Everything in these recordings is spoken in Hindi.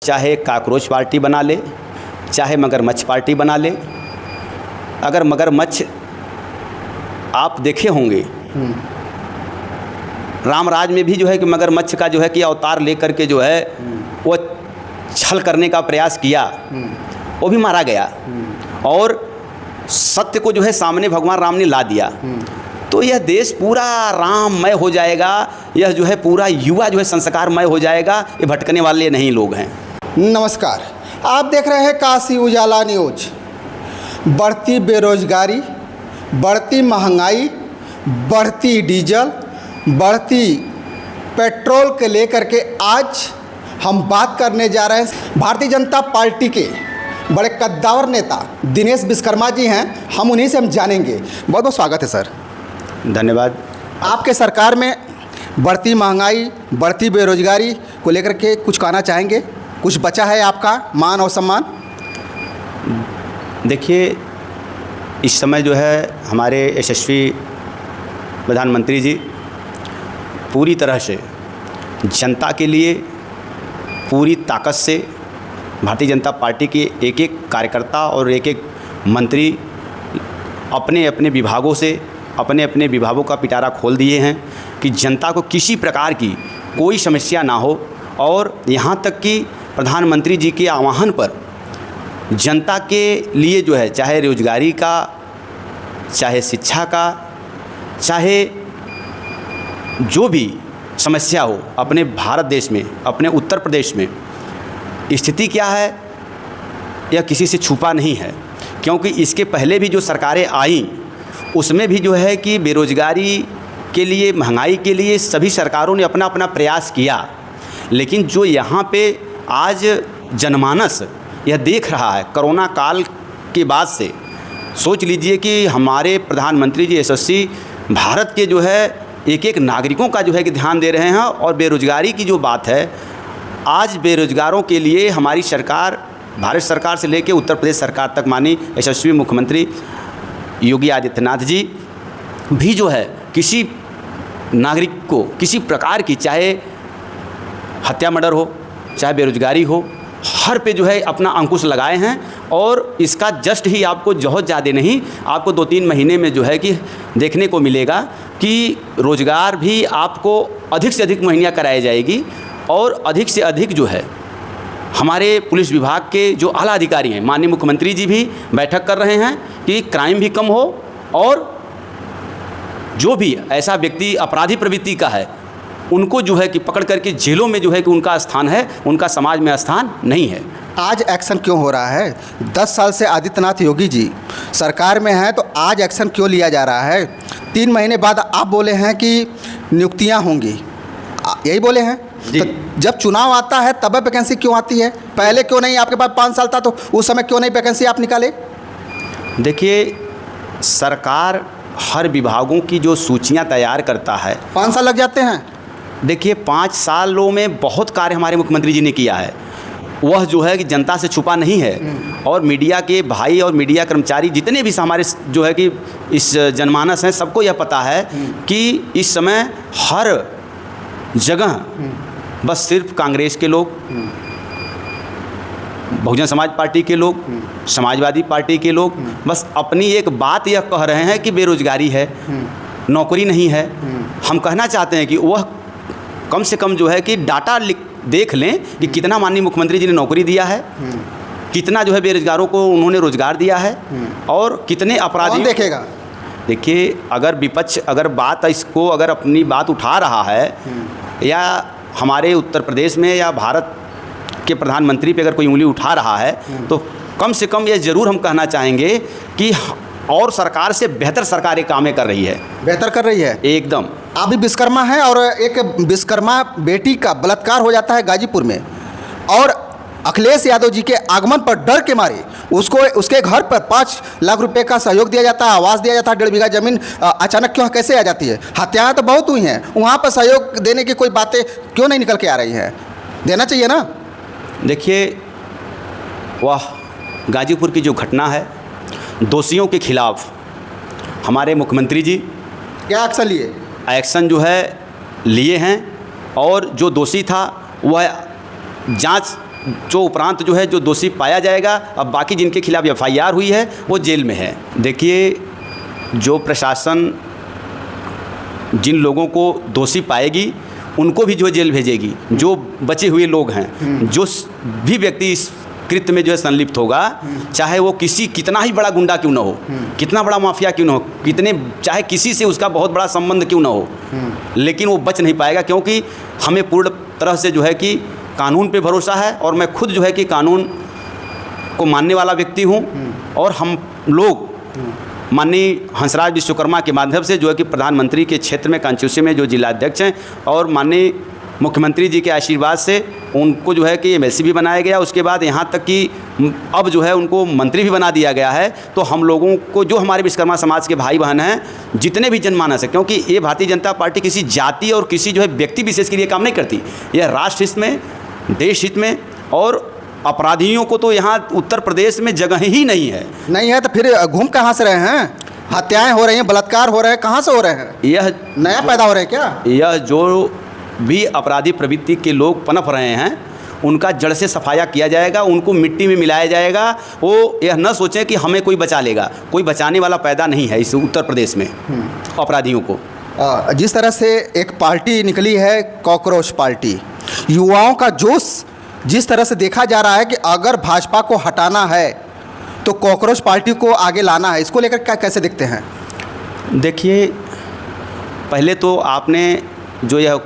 चाहे काकरोच पार्टी बना ले, चाहे मगरमच्छ पार्टी बना ले। अगर मगरमच्छ आप देखे होंगे रामराज में भी जो है कि मगरमच्छ का जो है कि अवतार लेकर के जो है वो छल करने का प्रयास किया, वो भी मारा गया और सत्य को जो है सामने भगवान राम ने ला दिया। तो यह देश पूरा राममय हो जाएगा, यह जो है पूरा युवा जो है संस्कारमय हो जाएगा। ये भटकने वाले नहीं लोग हैं। नमस्कार, आप देख रहे हैं काशी उजाला न्यूज। बढ़ती बेरोजगारी, बढ़ती महंगाई, बढ़ती डीजल, बढ़ती पेट्रोल के लेकर के आज हम बात करने जा रहे हैं। भारतीय जनता पार्टी के बड़े कद्दावर नेता दिनेश विश्वकर्मा जी हैं, हम उन्हीं से हम जानेंगे। बहुत बहुत स्वागत है सर। धन्यवाद। आपके सरकार में बढ़ती महंगाई, बढ़ती बेरोजगारी को लेकर के कुछ कहना चाहेंगे? कुछ बचा है आपका मान और सम्मान? देखिए, इस समय जो है हमारे यशस्वी प्रधानमंत्री जी पूरी तरह से जनता के लिए पूरी ताकत से भारतीय जनता पार्टी के एक एक कार्यकर्ता और एक एक मंत्री अपने अपने विभागों से अपने अपने विभागों का पिटारा खोल दिए हैं कि जनता को किसी प्रकार की कोई समस्या ना हो। और यहाँ तक कि प्रधानमंत्री जी के आह्वान पर जनता के लिए जो है चाहे रोजगारी का, चाहे शिक्षा का, चाहे जो भी समस्या हो अपने भारत देश में, अपने उत्तर प्रदेश में स्थिति क्या है यह किसी से छुपा नहीं है। क्योंकि इसके पहले भी जो सरकारें आईं उसमें भी जो है कि बेरोजगारी के लिए, महंगाई के लिए सभी सरकारों ने अपना अपना प्रयास किया। लेकिन जो यहाँ पे आज जनमानस यह देख रहा है कोरोना काल के बाद से, सोच लीजिए कि हमारे प्रधानमंत्री जी यशस्वी भारत के जो है एक एक नागरिकों का जो है कि ध्यान दे रहे हैं। और बेरोजगारी की जो बात है, आज बेरोजगारों के लिए हमारी सरकार, भारत सरकार से लेकर उत्तर प्रदेश सरकार तक माननीय यशस्वी मुख्यमंत्री योगी आदित्यनाथ जी भी जो है किसी नागरिक को किसी प्रकार की, चाहे हत्या मर्डर हो, चाहे बेरोजगारी हो, हर पे जो है अपना अंकुश लगाए हैं। और इसका जस्ट ही आपको बहुत ज़्यादा नहीं, आपको 2-3 महीने में जो है कि देखने को मिलेगा कि रोज़गार भी आपको अधिक से अधिक मुहैया कराई जाएगी। और अधिक से अधिक जो है हमारे पुलिस विभाग के जो आला अधिकारी हैं, माननीय मुख्यमंत्री जी भी बैठक कर रहे हैं कि क्राइम भी कम हो और जो भी ऐसा व्यक्ति अपराधी प्रवृत्ति का है उनको जो है कि पकड़ करके जेलों में जो है कि उनका स्थान है, उनका समाज में स्थान नहीं है। आज एक्शन क्यों हो रहा है? 10 साल से आदित्यनाथ योगी जी सरकार में हैं, तो आज एक्शन क्यों लिया जा रहा है? 3 महीने बाद आप बोले हैं कि नियुक्तियां होंगी, यही बोले हैं। तो जब चुनाव आता है तब वैकेंसी क्यों आती है? पहले क्यों नहीं? आपके पास 5 साल था तो उस समय क्यों नहीं वैकेंसी आप निकाले? देखिए, सरकार हर विभागों की जो सूचियां तैयार करता है, 5 साल लग जाते हैं। देखिए 5 सालों में बहुत कार्य हमारे मुख्यमंत्री जी ने किया है, वह जो है कि जनता से छुपा नहीं है। और मीडिया के भाई और मीडिया कर्मचारी जितने भी हमारे जो है कि इस जनमानस हैं, सबको यह पता है कि इस समय हर जगह बस सिर्फ कांग्रेस के लोग, बहुजन समाज पार्टी के लोग, समाजवादी पार्टी के लोग बस अपनी एक बात यह कह रहे हैं कि बेरोजगारी है, नौकरी नहीं है। हम कहना चाहते हैं कि वह कम से कम जो है कि डाटा देख लें कि कितना माननीय मुख्यमंत्री जी ने नौकरी दिया है, कितना जो है बेरोजगारों को उन्होंने रोजगार दिया है और कितने अपराधी देखेगा। देखिए, अगर विपक्ष अगर बात इसको अगर अपनी बात उठा रहा है या हमारे उत्तर प्रदेश में या भारत के प्रधानमंत्री पे अगर कोई उंगली उठा रहा है तो कम से कम ये ज़रूर हम कहना चाहेंगे कि और सरकार से बेहतर सरकारें कामें कर रही है, बेहतर कर रही है एकदम। आप भी विश्वकर्मा हैं और एक विश्वकर्मा बेटी का बलात्कार हो जाता है गाजीपुर में, और अखिलेश यादव जी के आगमन पर डर के मारे उसको उसके घर पर 5 लाख रुपए का सहयोग दिया जाता है, आवास दिया जाता है। 1.5 बीघा जमीन अचानक क्यों कैसे आ जाती है? हत्याएं तो बहुत हुई हैं, वहाँ पर सहयोग देने की कोई बातें क्यों नहीं निकल के आ रही हैं? देना चाहिए ना। देखिए, वह गाजीपुर की जो घटना है, दोषियों के खिलाफ हमारे मुख्यमंत्री जी क्या एक्शन लिए? एक्शन जो है लिए हैं और जो दोषी था वह जांच जो उपरांत जो है जो दोषी पाया जाएगा। अब बाकी जिनके खिलाफ FIR हुई है वो जेल में है। देखिए, जो प्रशासन जिन लोगों को दोषी पाएगी उनको भी जो है जेल भेजेगी। जो बचे हुए लोग हैं, जो भी व्यक्ति इस कृत्य में जो है संलिप्त होगा, चाहे वो कितना ही बड़ा गुंडा क्यों ना हो, कितना बड़ा माफिया क्यों ना हो, चाहे किसी से उसका बहुत बड़ा संबंध क्यों ना हो, लेकिन वो बच नहीं पाएगा। क्योंकि हमें पूर्ण तरह से जो है कि कानून पे भरोसा है और मैं खुद जो है कि कानून को मानने वाला व्यक्ति हूँ। और हम लोग माननीय हंसराज विश्वकर्मा के माध्यम से जो है कि प्रधानमंत्री के क्षेत्र में कांचूसी में जो जिलाध्यक्ष हैं और माननीय मुख्यमंत्री जी के आशीर्वाद से उनको जो है कि MLC भी बनाया गया। उसके बाद यहाँ तक कि अब जो है उनको मंत्री भी बना दिया गया है। तो हम लोगों को, जो हमारे विश्वकर्मा समाज के भाई बहन हैं, जितने भी जनमानस है, क्योंकि ये भारतीय जनता पार्टी किसी जाति और किसी जो है व्यक्ति विशेष के लिए काम नहीं करती, यह राष्ट्र हित में, देश हित में। और अपराधियों को तो यहाँ उत्तर प्रदेश में जगह ही नहीं है। तो फिर घूम कहाँ से रहे हैं? हत्याएं हो रही हैं, बलात्कार हो रहे हैं, कहाँ से हो रहे हैं? यह नया पैदा हो रहे हैं क्या? यह जो भी अपराधी प्रवृत्ति के लोग पनप रहे हैं उनका जड़ से सफाया किया जाएगा, उनको मिट्टी में मिलाया जाएगा। वो यह न सोचें कि हमें कोई बचा लेगा, कोई बचाने वाला पैदा नहीं है इस उत्तर प्रदेश में अपराधियों को। जिस तरह से एक पार्टी निकली है कॉकरोच पार्टी, युवाओं का जोश जिस तरह से देखा जा रहा है कि अगर भाजपा को हटाना है तो कॉकरोच पार्टी को आगे लाना है, इसको लेकर क्या कैसे देखते हैं? देखिए, पहले तो आपने जो यह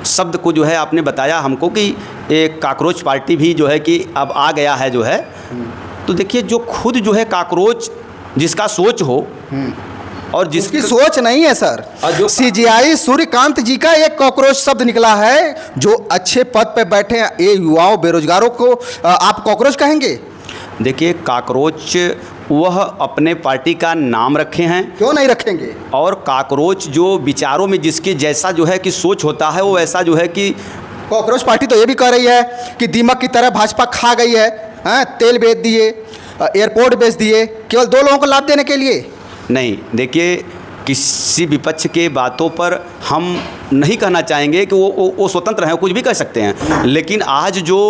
शब्द को जो है आपने बताया हमको कि एक कॉकरोच पार्टी भी जो है कि अब आ गया है जो है। तो देखिए, जो खुद जो है कॉकरोच जिसका सोच हो और जिसकी सोच नहीं है सर, CGI सूर्यकांत जी का एक कॉकरोच शब्द निकला है। जो अच्छे पद पे बैठे हैं, ये युवाओं बेरोजगारों को आप कॉकरोच कहेंगे? देखिए, कॉकरोच वह अपने पार्टी का नाम रखे हैं, क्यों नहीं रखेंगे? और कॉकरोच जो विचारों में जिसके जैसा जो है कि सोच होता है वो ऐसा जो है कि कॉकरोच पार्टी तो ये भी कह रही है कि दीमक की तरह भाजपा खा गई है, तेल बेच दिए, एयरपोर्ट बेच दिए, केवल 2 लोगों को लाभ देने के लिए। नहीं, देखिए, किसी विपक्ष के बातों पर हम नहीं कहना चाहेंगे कि वो स्वतंत्र हैं, कुछ भी कह सकते हैं। लेकिन आज जो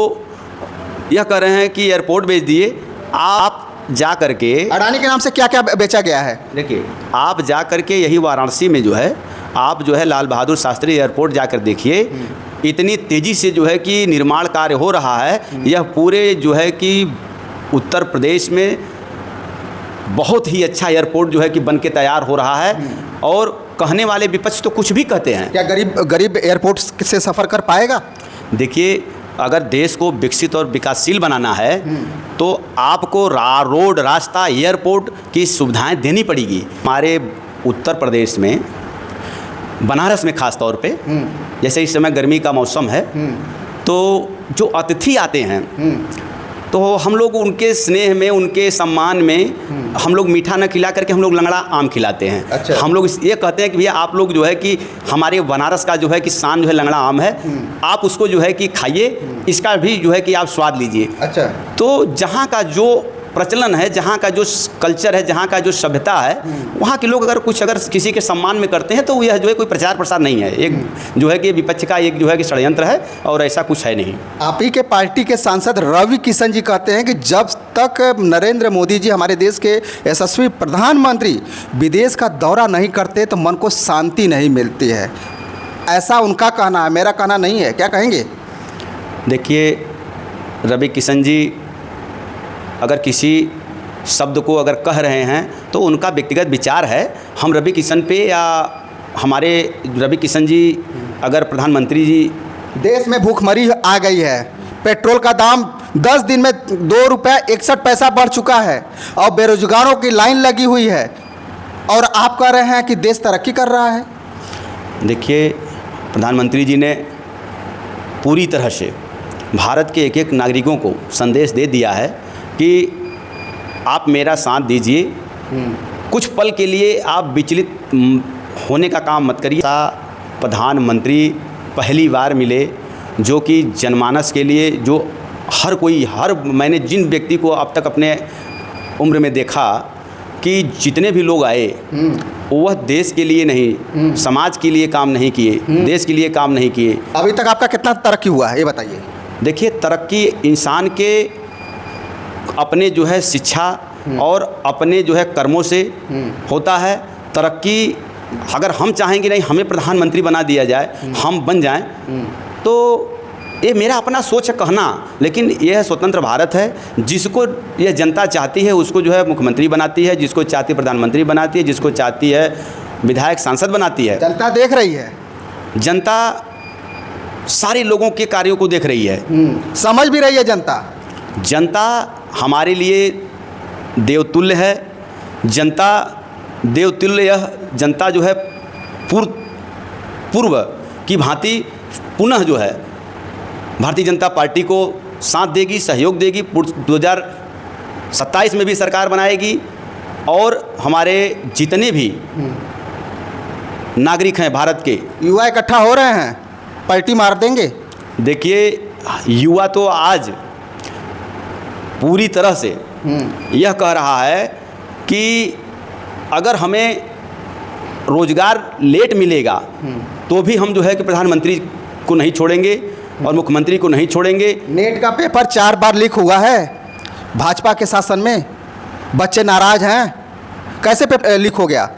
यह कह रहे हैं कि एयरपोर्ट बेच दिए, आप जा करके अडानी के नाम से क्या क्या बेचा गया है? देखिए, आप जा करके यही वाराणसी में जो है, आप जो है लाल बहादुर शास्त्री एयरपोर्ट जाकर देखिए, इतनी तेज़ी से जो है कि निर्माण कार्य हो रहा है। यह पूरे जो है कि उत्तर प्रदेश में बहुत ही अच्छा एयरपोर्ट जो है कि बन के तैयार हो रहा है। और कहने वाले विपक्ष तो कुछ भी कहते हैं। क्या गरीब एयरपोर्ट से सफ़र कर पाएगा? देखिए, अगर देश को विकसित और विकासशील बनाना है तो आपको रोड, रास्ता, एयरपोर्ट की सुविधाएं देनी पड़ेगी। हमारे उत्तर प्रदेश में, बनारस में ख़ास तौर पे, जैसे इस समय गर्मी का मौसम है, तो जो अतिथि आते हैं तो हम लोग उनके स्नेह में, उनके सम्मान में हम लोग मीठा न खिला करके हम लोग लंगड़ा आम खिलाते हैं। अच्छा। हम लोग ये कहते हैं कि भैया आप लोग जो है कि हमारे बनारस का जो है कि शान जो है लंगड़ा आम है, आप उसको जो है कि खाइए, इसका भी जो है कि आप स्वाद लीजिए। अच्छा। तो जहाँ का जो प्रचलन है, जहाँ का जो कल्चर है, जहाँ का जो सभ्यता है, वहाँ के लोग अगर किसी के सम्मान में करते हैं तो यह जो है कोई प्रचार प्रसार नहीं है, एक जो है कि विपक्ष का एक जो है कि षड्यंत्र है और ऐसा कुछ है नहीं। आप ही के पार्टी के सांसद रवि किशन जी कहते हैं कि जब तक नरेंद्र मोदी जी, हमारे देश के यशस्वी प्रधानमंत्री, विदेश का दौरा नहीं करते तो मन को शांति नहीं मिलती है। ऐसा उनका कहना है, मेरा कहना नहीं है। क्या कहेंगे? देखिए, रवि किशन जी अगर किसी शब्द को अगर कह रहे हैं तो उनका व्यक्तिगत विचार है। हम रवि किशन पे, या हमारे रवि किशन जी अगर प्रधानमंत्री जी, देश में भूखमरी आ गई है, पेट्रोल का दाम 10 दिन में 2 रुपये 61 पैसा बढ़ चुका है और बेरोजगारों की लाइन लगी हुई है, और आप कह रहे हैं कि देश तरक्की कर रहा है। देखिए, प्रधानमंत्री जी ने पूरी तरह से भारत के एक एक नागरिकों को संदेश दे दिया है कि आप मेरा साथ दीजिए, कुछ पल के लिए आप विचलित होने का काम मत करिए। प्रधानमंत्री पहली बार मिले जो कि जनमानस के लिए, जो मैंने जिन व्यक्ति को अब तक अपने उम्र में देखा कि जितने भी लोग आए वह देश के लिए नहीं, समाज के लिए काम नहीं किए, देश के लिए काम नहीं किए। अभी तक आपका कितना तरक्की हुआ है ये बताइए? देखिए, तरक्की इंसान के अपने जो है शिक्षा और अपने जो है कर्मों से होता है। तरक्की अगर हम चाहेंगे नहीं हमें प्रधानमंत्री बना दिया जाए, हम बन जाएं, तो ये मेरा अपना सोच है कहना, लेकिन यह स्वतंत्र भारत है। जिसको यह जनता चाहती है उसको जो है मुख्यमंत्री बनाती है, जिसको चाहती है प्रधानमंत्री बनाती है, जिसको चाहती है विधायक सांसद बनाती है। जनता देख रही है, जनता सारे लोगों के कार्यों को देख रही है, समझ भी रही है जनता। जनता हमारे लिए देवतुल्य है। जनता देवतुल्य, यह जनता जो है पूर्व की भांति पुनः जो है भारतीय जनता पार्टी को साथ देगी, सहयोग देगी। 2027 में भी सरकार बनाएगी और हमारे जितने भी नागरिक हैं भारत के, युवा इकट्ठा हो रहे हैं, पलटी मार देंगे। देखिए, युवा तो आज पूरी तरह से यह कह रहा है कि अगर हमें रोजगार लेट मिलेगा तो भी हम जो है कि प्रधानमंत्री को नहीं छोड़ेंगे और मुख्यमंत्री को नहीं छोड़ेंगे। नेट का पेपर 4 बार लीक हुआ है भाजपा के शासन में, बच्चे नाराज हैं। कैसे पेपर लीक हो गया?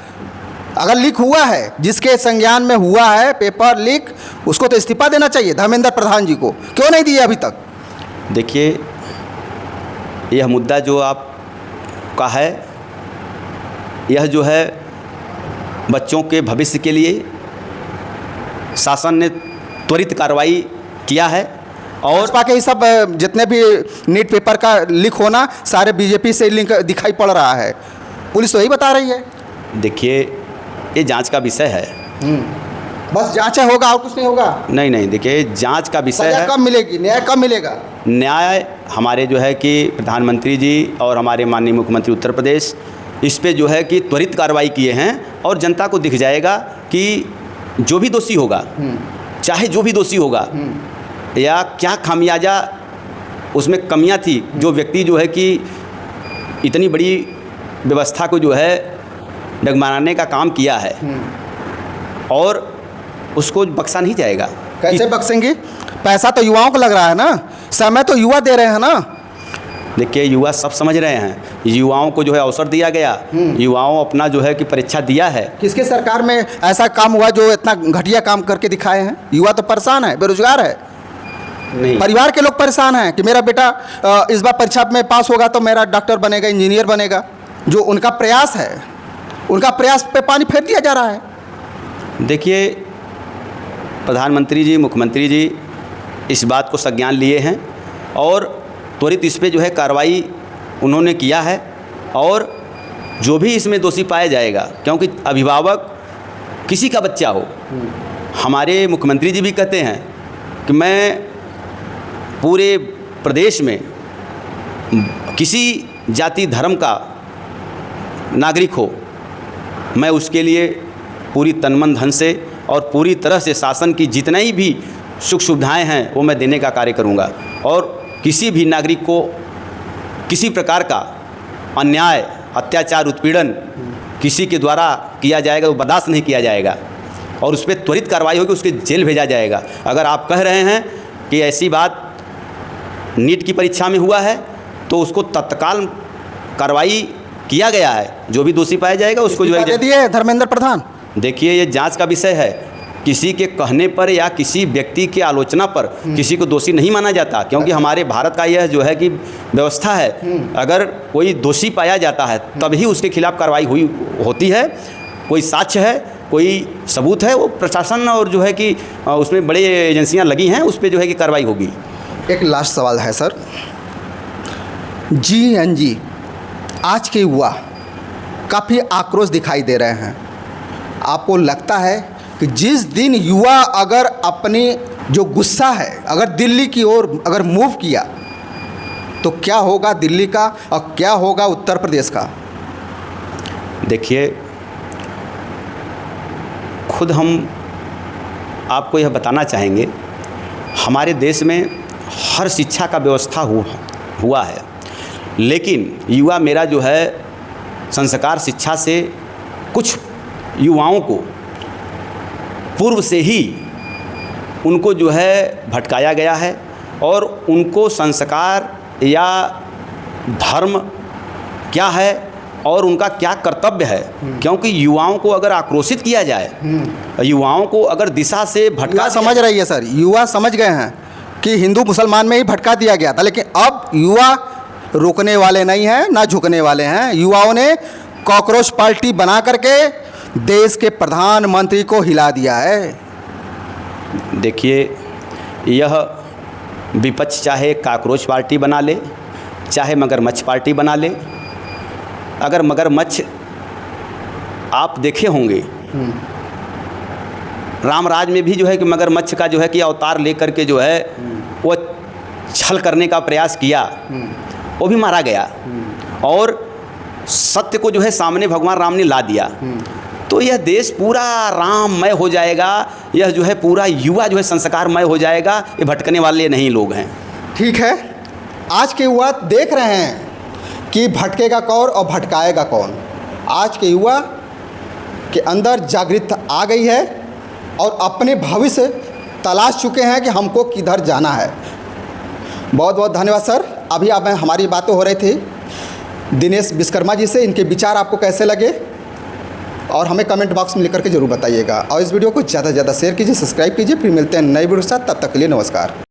अगर लीक हुआ है, जिसके संज्ञान में हुआ है पेपर लीक, उसको तो इस्तीफा देना चाहिए, धर्मेंद्र प्रधान जी को। क्यों नहीं दिया अभी तक? देखिए, यह मुद्दा जो आप का है, यह जो है बच्चों के भविष्य के लिए शासन ने त्वरित कार्रवाई किया है। और भाजपा के ही सब जितने भी नीट पेपर का लीक होना सारे बीजेपी से लिंक दिखाई पड़ रहा है, पुलिस तो यही बता रही है। देखिए, ये जांच का विषय है। बस जांच होगा और कुछ नहीं होगा? नहीं, देखिए, जांच का विषय है। कब मिलेगी? न्याय कब मिलेगा? न्याय हमारे जो है कि प्रधानमंत्री जी और हमारे माननीय मुख्यमंत्री उत्तर प्रदेश इस पे जो है कि त्वरित कार्रवाई किए हैं और जनता को दिख जाएगा कि जो भी दोषी होगा, चाहे जो भी दोषी होगा, या क्या खामियाजा उसमें कमियां थी, जो व्यक्ति जो है कि इतनी बड़ी व्यवस्था को जो है डगमगाने का काम किया है, और उसको बख्शा नहीं जाएगा। कैसे बख्शेंगे? पैसा तो युवाओं को लग रहा है ना, समय तो युवा दे रहे हैं ना। देखिए, युवा सब समझ रहे हैं, युवाओं को जो है अवसर दिया गया, युवाओं अपना जो है कि परीक्षा दिया है। किसके सरकार में ऐसा काम हुआ जो इतना घटिया काम करके दिखाए हैं? युवा तो परेशान है, बेरोजगार है, नहीं, परिवार के लोग परेशान हैं कि मेरा बेटा इस बार परीक्षा में पास होगा तो मेरा डॉक्टर बनेगा, इंजीनियर बनेगा। जो उनका प्रयास है, उनका प्रयास पे पानी फेर दिया जा रहा है। देखिए, प्रधानमंत्री जी, मुख्यमंत्री जी इस बात को संज्ञान लिए हैं और त्वरित इस पे जो है कार्रवाई उन्होंने किया है, और जो भी इसमें दोषी पाया जाएगा, क्योंकि अभिभावक किसी का बच्चा हो, हमारे मुख्यमंत्री जी भी कहते हैं कि मैं पूरे प्रदेश में किसी जाति धर्म का नागरिक हो, मैं उसके लिए पूरी तन मन धन से और पूरी तरह से शासन की जितनी भी सुख सुविधाएं हैं वो मैं देने का कार्य करूंगा, और किसी भी नागरिक को किसी प्रकार का अन्याय, अत्याचार, उत्पीड़न किसी के द्वारा किया जाएगा वो बर्दाश्त नहीं किया जाएगा, और उस पर त्वरित कार्रवाई होगी, उसके जेल भेजा जाएगा। अगर आप कह रहे हैं कि ऐसी बात नीट की परीक्षा में हुआ है तो उसको तत्काल कार्रवाई किया गया है, जो भी दोषी पाया जाएगा उसको जो है दिए धर्मेंद्र प्रधान। देखिए, ये जांच का विषय है, किसी के कहने पर या किसी व्यक्ति की आलोचना पर किसी को दोषी नहीं माना जाता, क्योंकि हमारे भारत का यह जो है कि व्यवस्था है, अगर कोई दोषी पाया जाता है तभी उसके खिलाफ कार्रवाई होती है। कोई साक्ष्य है, कोई सबूत है, वो प्रशासन और जो है कि उसमें बड़ी एजेंसियां लगी हैं, उस पर जो है कि कार्रवाई होगी। एक लास्ट सवाल है सर, GNG आज के युवा काफ़ी आक्रोश दिखाई दे रहे हैं। आपको लगता है कि जिस दिन युवा अगर अपनी जो गुस्सा है अगर दिल्ली की ओर अगर मूव किया तो क्या होगा दिल्ली का और क्या होगा उत्तर प्रदेश का? देखिए, खुद हम आपको यह बताना चाहेंगे, हमारे देश में हर शिक्षा का व्यवस्था हुआ है, लेकिन युवा मेरा जो है संस्कार शिक्षा से कुछ युवाओं को पूर्व से ही उनको जो है भटकाया गया है और उनको संस्कार या धर्म क्या है और उनका क्या कर्तव्य है, क्योंकि युवाओं को अगर आक्रोशित किया जाए, युवाओं को अगर दिशा से भटका युवा समझ रही है सर, युवा समझ गए हैं कि हिंदू मुसलमान में ही भटका दिया गया था, लेकिन अब युवा रुकने वाले नहीं हैं ना झुकने वाले हैं। युवाओं ने कॉकरोच पार्टी बना करके देश के प्रधानमंत्री को हिला दिया है। देखिए, यह विपक्ष चाहे काकरोच पार्टी बना ले, चाहे मगरमच्छ पार्टी बना ले। अगर मगरमच्छ आप देखे होंगे, रामराज में भी जो है कि मगरमच्छ का जो है कि अवतार लेकर के जो है वो छल करने का प्रयास किया, वो भी मारा गया और सत्य को जो है सामने भगवान राम ने ला दिया। तो यह देश पूरा राममय हो जाएगा, यह जो है पूरा युवा जो है संस्कारमय हो जाएगा। ये भटकने वाले नहीं लोग हैं। ठीक है, आज के युवा देख रहे हैं कि भटकेगा कौन और भटकाएगा कौन। आज के युवा के अंदर जागरूकता आ गई है और अपने भविष्य तलाश चुके हैं कि हमको किधर जाना है। बहुत बहुत धन्यवाद सर। अभी आप हमारी बातें हो रही थी दिनेश विश्वकर्मा जी से, इनके विचार आपको कैसे लगे और हमें कमेंट बॉक्स में लिख करके जरूर बताइएगा। और इस वीडियो को ज़्यादा से ज़्यादा शेयर कीजिए, सब्सक्राइब कीजिए। फिर मिलते हैं नई वीडियो के साथ, तब तक के लिए नमस्कार।